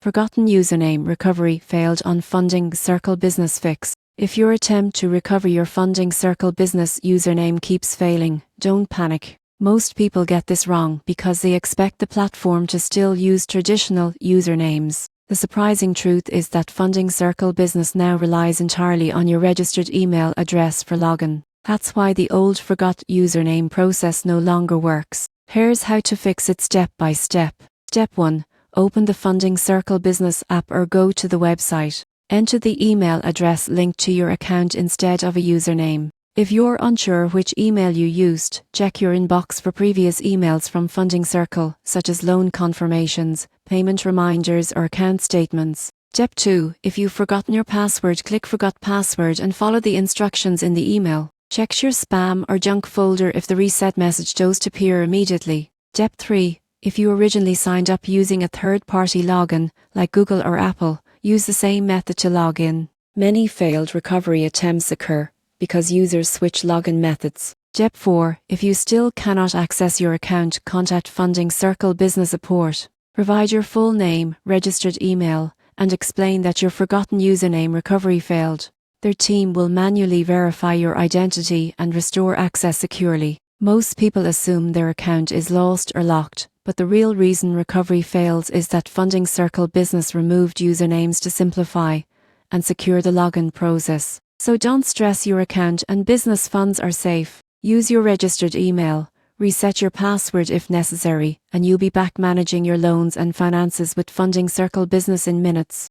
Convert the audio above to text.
Forgotten username recovery failed on Funding Circle Business Fix. If your attempt to recover your Funding Circle business username keeps failing, don't panic. Most people get this wrong because they expect the platform to still use traditional usernames. The surprising truth is that Funding Circle Business now relies entirely on your registered email address for login. That's why the old forgot username process no longer works. Here's how to fix it step by step. Step 1. Open the Funding Circle Business app or go to the website. Enter the email address linked to your account instead of a username. If you're unsure which email you used, check your inbox for previous emails from Funding Circle, such as loan confirmations, payment reminders or account statements. Step 2. If you've forgotten your password, click Forgot Password and follow the instructions in the email. Check your spam or junk folder if the reset message does appear immediately. Step 3. If you originally signed up using a third-party login, like Google or Apple, use the same method to log in. Many failed recovery attempts occur because users switch login methods. Step 4. If you still cannot access your account, contact Funding Circle Business Support. Provide your full name, registered email, and explain that your forgotten username recovery failed. Their team will manually verify your identity and restore access securely. Most people assume their account is lost or locked, but the real reason recovery fails is that Funding Circle Business removed usernames to simplify and secure the login process. So don't stress, your account and business funds are safe. Use your registered email, reset your password if necessary, and you'll be back managing your loans and finances with Funding Circle Business in minutes.